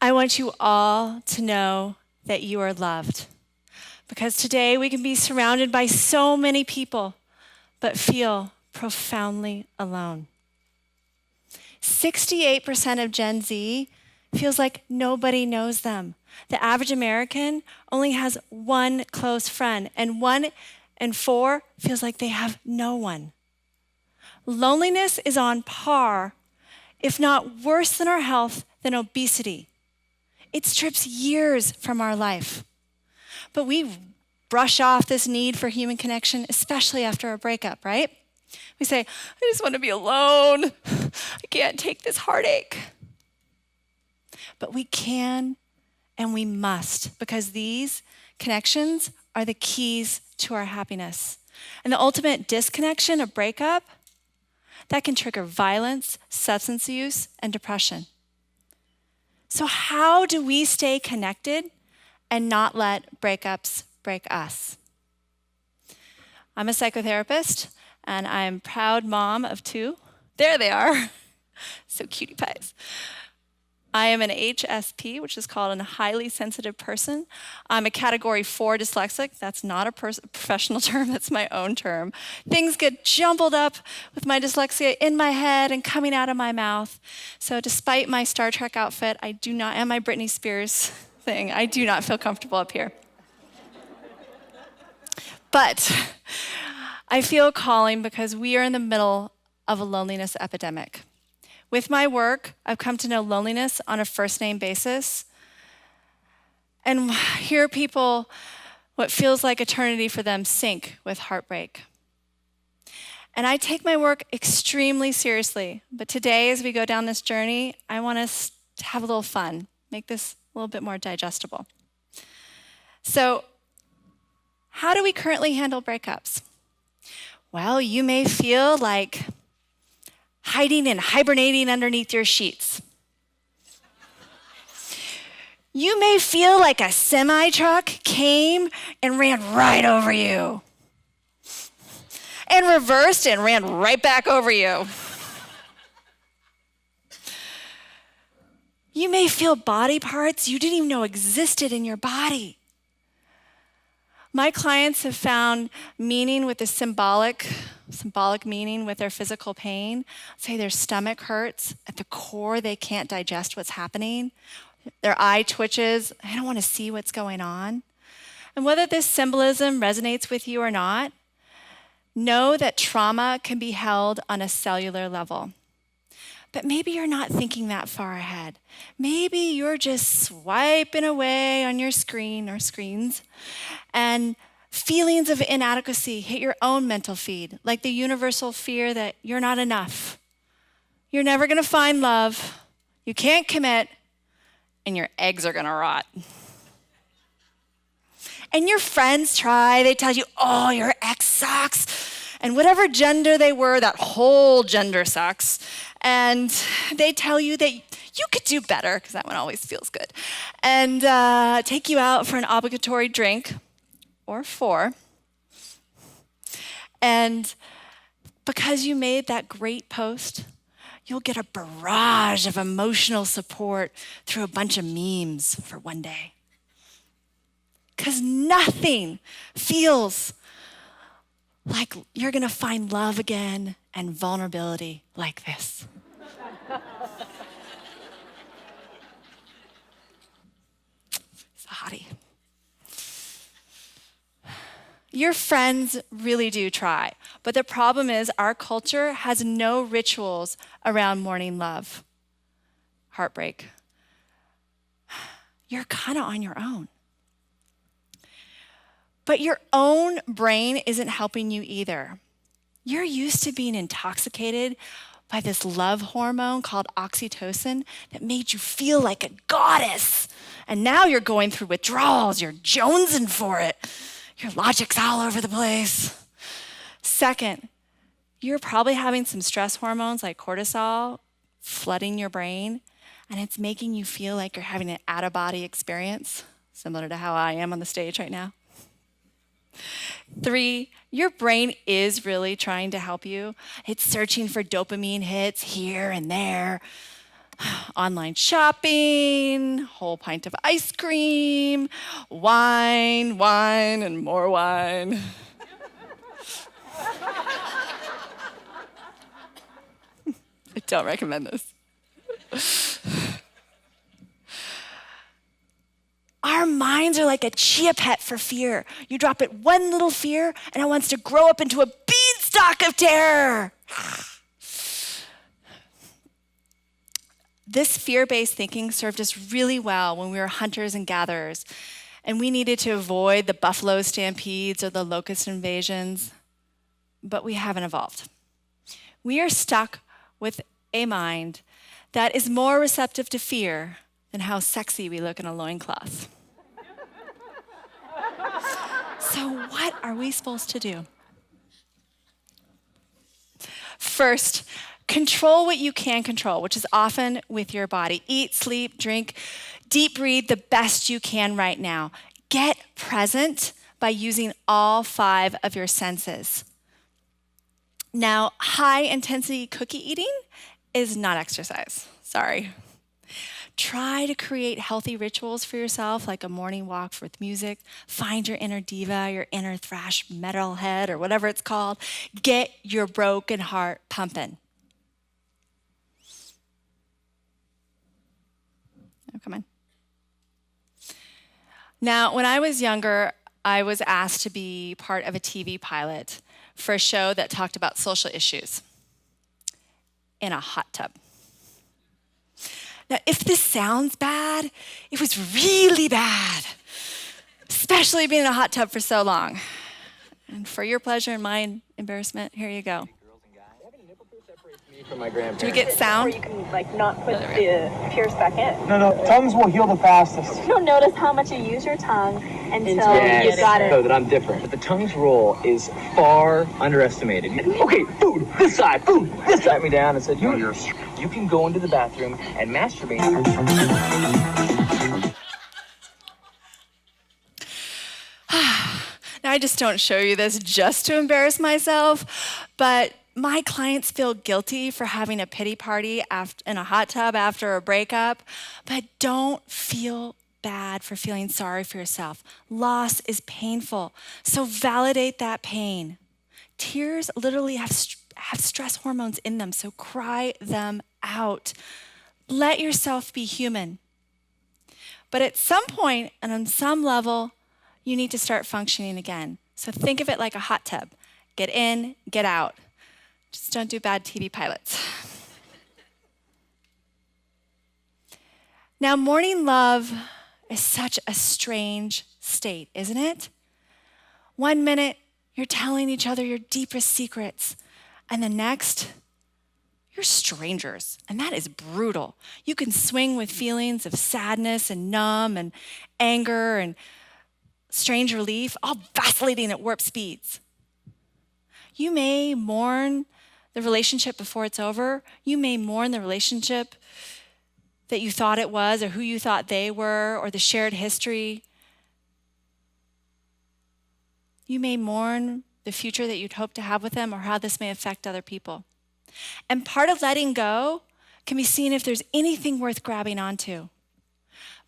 I want you all to know that you are loved. Because today we can be surrounded by so many people, but feel profoundly alone. 68% of Gen Z feels like nobody knows them. The average American only has one close friend, and 1 in 4 feels like they have no one. Loneliness is on par, if not worse than our health, than obesity. It strips years from our life. But we brush off this need for human connection, especially after a breakup, right? We say, I just want to be alone. I can't take this heartache. But we can and we must, because these connections are the keys to our happiness. And the ultimate disconnection, a breakup, that can trigger violence, substance use, and depression. So how do we stay connected and not let breakups break us? I'm a psychotherapist, and I'm a proud mom of 2. There they are. So cutie pies. I am an HSP, which is called a highly sensitive person. I'm a category 4 dyslexic. That's not a professional term, that's my own term. Things get jumbled up with my dyslexia in my head and coming out of my mouth. So despite my Star Trek outfit, and my Britney Spears thing, I do not feel comfortable up here. But I feel a calling because we are in the middle of a loneliness epidemic. With my work, I've come to know loneliness on a first-name basis and hear people, what feels like eternity for them, sink with heartbreak. And I take my work extremely seriously. But today, as we go down this journey, I want us to have a little fun, make this a little bit more digestible. So, how do we currently handle breakups? Well, you may feel like hiding and hibernating underneath your sheets. You may feel like a semi-truck came and ran right over you, and reversed and ran right back over you. You may feel body parts you didn't even know existed in your body. My clients have found meaning with the symbolic meaning with their physical pain. Say their stomach hurts. At the core, they can't digest what's happening. Their eye twitches. I don't want to see what's going on. And whether this symbolism resonates with you or not, know that trauma can be held on a cellular level. But maybe you're not thinking that far ahead. Maybe you're just swiping away on your screen or screens, and feelings of inadequacy hit your own mental feed, like the universal fear that you're not enough. You're never going to find love. You can't commit, and your eggs are going to rot. And your friends try. They tell you, oh, your ex sucks. And whatever gender they were, that whole gender sucks. And they tell you that you could do better, because that one always feels good, and take you out for an obligatory drink, or 4. And because you made that great post, you'll get a barrage of emotional support through a bunch of memes for one day. Because nothing feels like you're going to find love again and vulnerability like this. It's a hottie. Your friends really do try, but the problem is our culture has no rituals around mourning love, heartbreak. You're kind of on your own. But your own brain isn't helping you either. You're used to being intoxicated by this love hormone called oxytocin that made you feel like a goddess. And now you're going through withdrawals. You're jonesing for it. Your logic's all over the place. Second, you're probably having some stress hormones like cortisol flooding your brain, and it's making you feel like you're having an out-of-body experience, similar to how I am on the stage right now. 3, your brain is really trying to help you. It's searching for dopamine hits here and there. Online shopping, whole pint of ice cream, wine, and more wine. I don't recommend this. Our minds are like a chia pet for fear. You drop it one little fear, and it wants to grow up into a beanstalk of terror. This fear-based thinking served us really well when we were hunters and gatherers, and we needed to avoid the buffalo stampedes or the locust invasions, but we haven't evolved. We are stuck with a mind that is more receptive to fear than how sexy we look in a loincloth. So what are we supposed to do? First, control what you can control, which is often with your body. Eat, sleep, drink, deep breathe the best you can right now. Get present by using all 5 of your senses. Now, high-intensity cookie eating is not exercise. Sorry. Try to create healthy rituals for yourself, like a morning walk with music. Find your inner diva, your inner thrash metalhead, or whatever it's called. Get your broken heart pumping. Oh, come on. Now, when I was younger, I was asked to be part of a TV pilot for a show that talked about social issues in a hot tub. Now, if this sounds bad, it was really bad, especially being in a hot tub for so long. And for your pleasure and my embarrassment, here you go. Do we get sound? Or you can not put the pierce back in. No, tongues will heal the fastest. You'll notice how much you use your tongue until you got it. So that I'm different. But the tongue's role is far underestimated. Okay, food, this side, sat me down and said, you can go into the bathroom and masturbate. Now, I just don't show you this just to embarrass myself, but my clients feel guilty for having a pity party in a hot tub after a breakup, but don't feel bad for feeling sorry for yourself. Loss is painful, so validate that pain. Tears literally have stress hormones in them, so cry them out. Let yourself be human. But at some point and on some level, you need to start functioning again. So think of it like a hot tub. Get in, get out. Just don't do bad TV pilots. Now, mourning love is such a strange state, isn't it? 1 minute, you're telling each other your deepest secrets, and the next, you're strangers, and that is brutal. You can swing with feelings of sadness and numb and anger and strange relief, all vacillating at warp speeds. You may mourn the relationship before it's over. You may mourn the relationship that you thought it was, or who you thought they were, or the shared history. You may mourn the future that you'd hope to have with them, or how this may affect other people. And part of letting go can be seen if there's anything worth grabbing onto.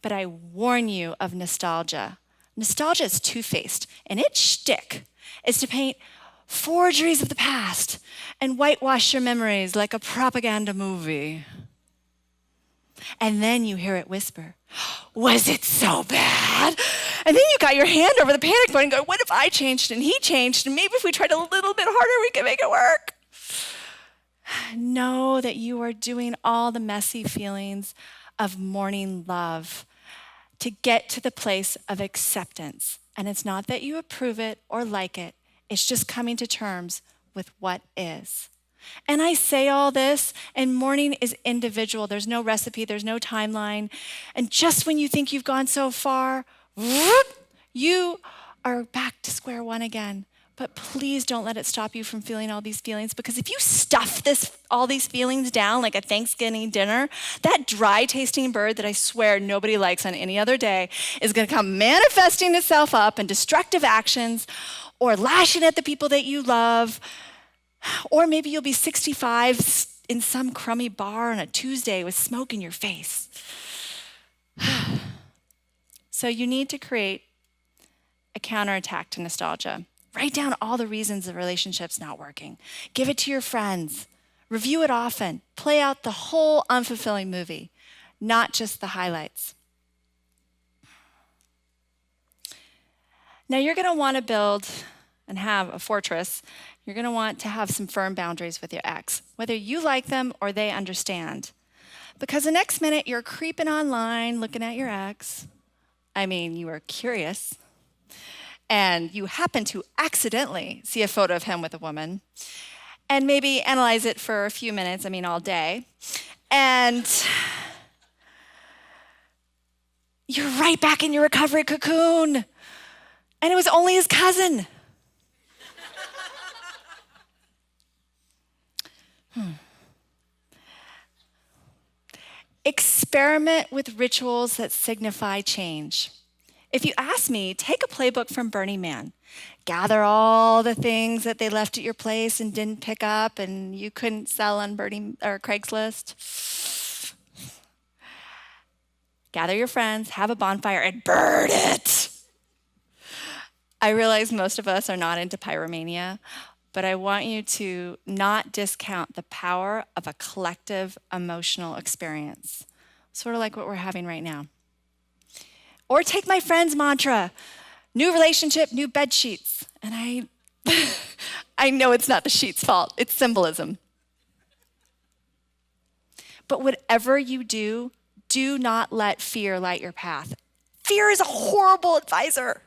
But I warn you of nostalgia. Nostalgia is two-faced, and its shtick is to paint forgeries of the past and whitewash your memories like a propaganda movie. And then you hear it whisper, was it so bad? And then you got your hand over the panic button and go, what if I changed and he changed? And maybe if we tried a little bit harder, we could make it work. Know that you are doing all the messy feelings of mourning love to get to the place of acceptance. And it's not that you approve it or like it. It's just coming to terms with what is. And I say all this, and mourning is individual. There's no recipe, there's no timeline. And just when you think you've gone so far, you are back to square one again. But please don't let it stop you from feeling all these feelings, because if you stuff all these feelings down like a Thanksgiving dinner, that dry tasting bird that I swear nobody likes on any other day is gonna come manifesting itself up in destructive actions or lashing at the people that you love. Or maybe you'll be 65 in some crummy bar on a Tuesday with smoke in your face. So you need to create a counterattack to nostalgia. Write down all the reasons the relationship's not working. Give it to your friends. Review it often. Play out the whole unfulfilling movie, not just the highlights. Now you're going to want to build and have a fortress. You're going to want to have some firm boundaries with your ex, whether you like them or they understand. Because the next minute you're creeping online looking at your ex. I mean, you are curious. And you happen to accidentally see a photo of him with a woman. And maybe analyze it for a few minutes, all day. And you're right back in your recovery cocoon. And it was only his cousin. Experiment with rituals that signify change. If you ask me, take a playbook from Burning Man. Gather all the things that they left at your place and didn't pick up and you couldn't sell on Craigslist. Gather your friends, have a bonfire, and burn it. I realize most of us are not into pyromania, but I want you to not discount the power of a collective emotional experience, sort of like what we're having right now. Or take my friend's mantra, new relationship, new bed sheets. And I know it's not the sheet's fault, it's symbolism. But whatever you do, do not let fear light your path. Fear is a horrible advisor.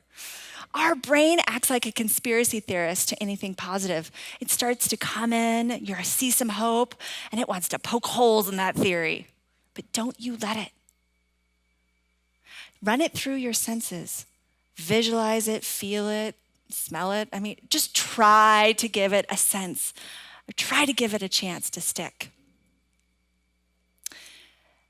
Our brain acts like a conspiracy theorist to anything positive. It starts to come in, you see some hope, and it wants to poke holes in that theory. But don't you let it. Run it through your senses. Visualize it, feel it, smell it. Just try to give it a sense. Or try to give it a chance to stick.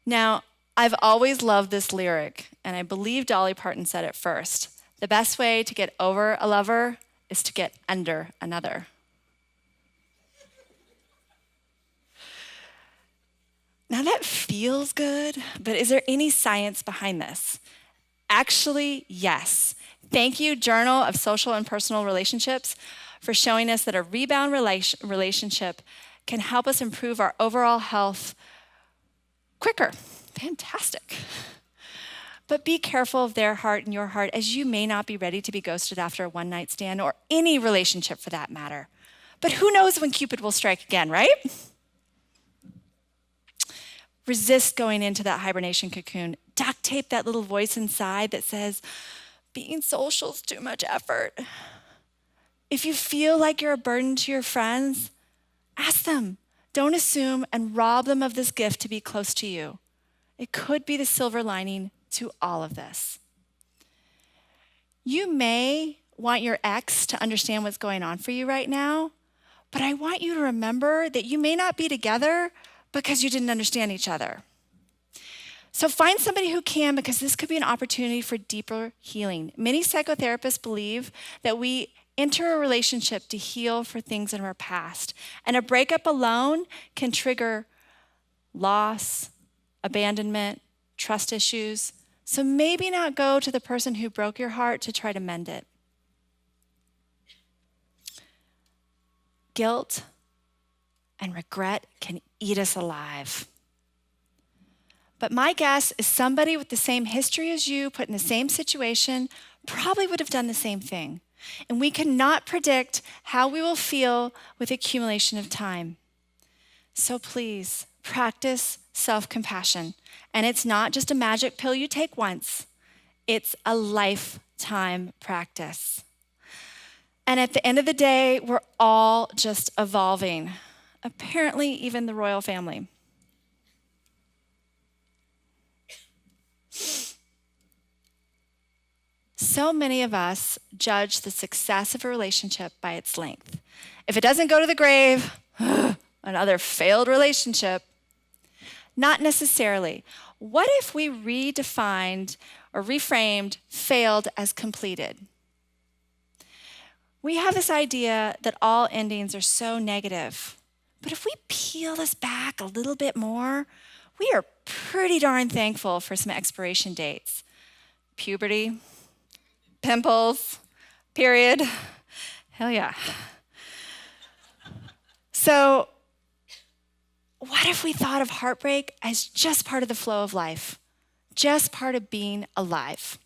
Now, I've always loved this lyric, and I believe Dolly Parton said it first. The best way to get over a lover is to get under another. Now that feels good, but is there any science behind this? Actually, yes. Thank you, Journal of Social and Personal Relationships, for showing us that a rebound relationship can help us improve our overall health quicker. Fantastic. But be careful of their heart and your heart, as you may not be ready to be ghosted after a one-night stand or any relationship for that matter. But who knows when Cupid will strike again, right? Resist going into that hibernation cocoon. Duct tape that little voice inside that says, being social's too much effort. If you feel like you're a burden to your friends, ask them. Don't assume and rob them of this gift to be close to you. It could be the silver lining to all of this. You may want your ex to understand what's going on for you right now, but I want you to remember that you may not be together because you didn't understand each other. So find somebody who can, because this could be an opportunity for deeper healing. Many psychotherapists believe that we enter a relationship to heal for things in our past, and a breakup alone can trigger loss, abandonment, trust issues. So maybe not go to the person who broke your heart to try to mend it. Guilt and regret can eat us alive. But my guess is somebody with the same history as you, put in the same situation, probably would have done the same thing. And we cannot predict how we will feel with accumulation of time. So please, practice self-compassion. And it's not just a magic pill you take once. It's a lifetime practice. And at the end of the day, we're all just evolving. Apparently, even the royal family. So many of us judge the success of a relationship by its length. If it doesn't go to the grave, another failed relationship. Not necessarily. What if we redefined or reframed failed as completed? We have this idea that all endings are so negative, But if we peel this back a little bit more, we are pretty darn thankful for some expiration dates. Puberty, pimples, period. Hell yeah. So, what if we thought of heartbreak as just part of the flow of life, just part of being alive?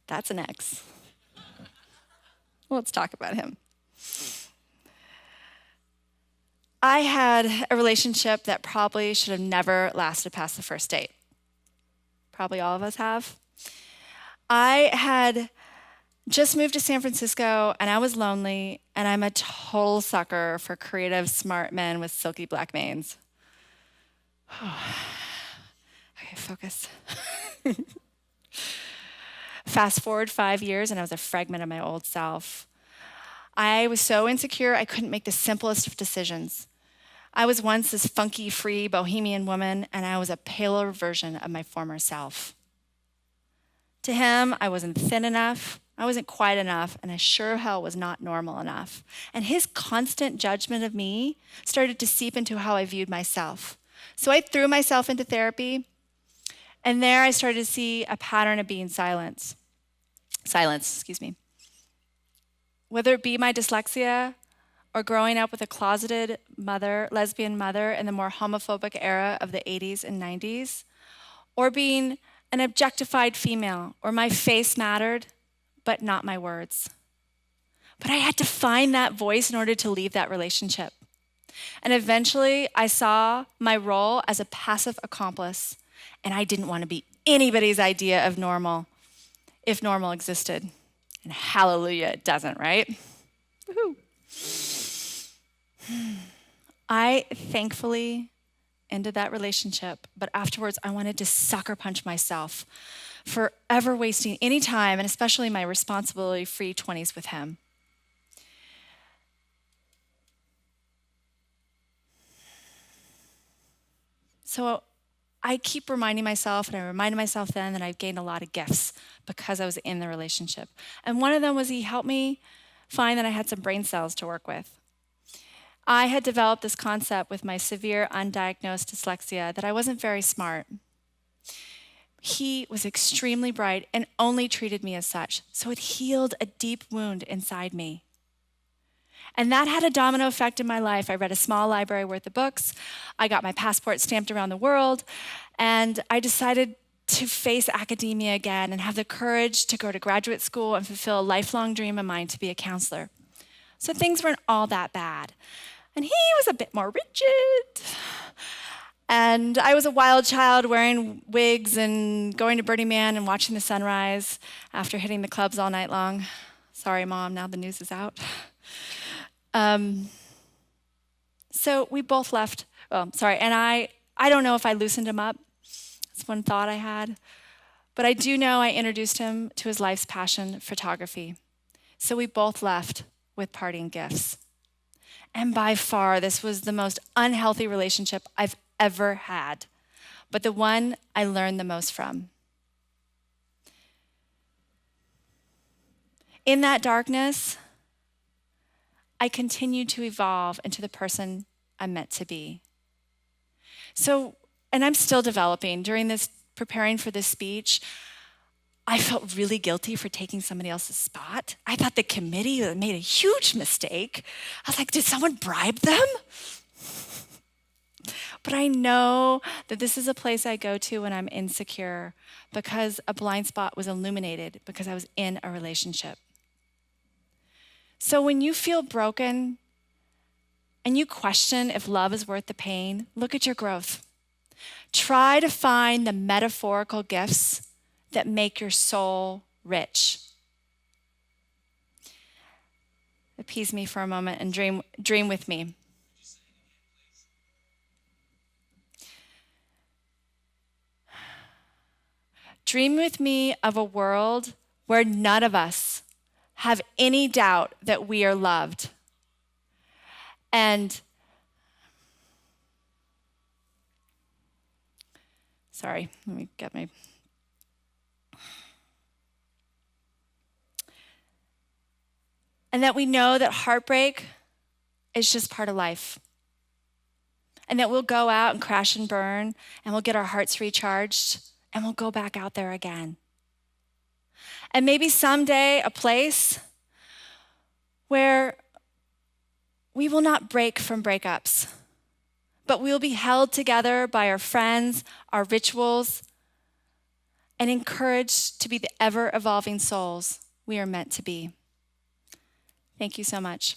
That's an ex. Let's talk about him. I had a relationship that probably should have never lasted past the first date. Probably all of us have. I had just moved to San Francisco and I was lonely, and I'm a total sucker for creative, smart men with silky black manes. Okay, focus. Fast forward 5 years and I was a fragment of my old self. I was so insecure I couldn't make the simplest of decisions. I was once this funky, free, bohemian woman, and I was a paler version of my former self. To him, I wasn't thin enough, I wasn't quiet enough, and I sure hell was not normal enough. And his constant judgment of me started to seep into how I viewed myself. So I threw myself into therapy, and there I started to see a pattern of being silenced. Whether it be my dyslexia or growing up with a closeted lesbian mother in the more homophobic era of the 80s and 90s, or being an objectified female, or my face mattered, but not my words. But I had to find that voice in order to leave that relationship. And eventually, I saw my role as a passive accomplice, and I didn't want to be anybody's idea of normal, if normal existed. And hallelujah, it doesn't, right? Woohoo. I thankfully ended that relationship, but afterwards I wanted to sucker punch myself for ever wasting any time, and especially my responsibility-free 20s with him. So I keep reminding myself, and I reminded myself then, that I've gained a lot of gifts because I was in the relationship. And one of them was he helped me find that I had some brain cells to work with. I had developed this concept with my severe undiagnosed dyslexia that I wasn't very smart. He was extremely bright and only treated me as such, so it healed a deep wound inside me. And that had a domino effect in my life. I read a small library worth of books, I got my passport stamped around the world, and I decided to face academia again and have the courage to go to graduate school and fulfill a lifelong dream of mine to be a counselor. So things weren't all that bad. And he was a bit more rigid. And I was a wild child wearing wigs and going to Burning Man and watching the sunrise after hitting the clubs all night long. Sorry, Mom, now the news is out. So we both left. And I don't know if I loosened him up. That's one thought I had. But I do know I introduced him to his life's passion, photography. So we both left with parting gifts. And by far, this was the most unhealthy relationship I've ever had, but the one I learned the most from. In that darkness, I continued to evolve into the person I'm meant to be. So, and I'm still developing. During this, preparing for this speech, I felt really guilty for taking somebody else's spot. I thought the committee made a huge mistake. I was like, did someone bribe them? But I know that this is a place I go to when I'm insecure because a blind spot was illuminated because I was in a relationship. So when you feel broken and you question if love is worth the pain, look at your growth. Try to find the metaphorical gifts that make your soul rich. Appease me for a moment and dream with me. Dream with me of a world where none of us have any doubt that we are loved. And sorry, let me get my and that we know that heartbreak is just part of life. And that we'll go out and crash and burn, and we'll get our hearts recharged, and we'll go back out there again. And maybe someday a place where we will not break from breakups, but we will be held together by our friends, our rituals, and encouraged to be the ever-evolving souls we are meant to be. Thank you so much.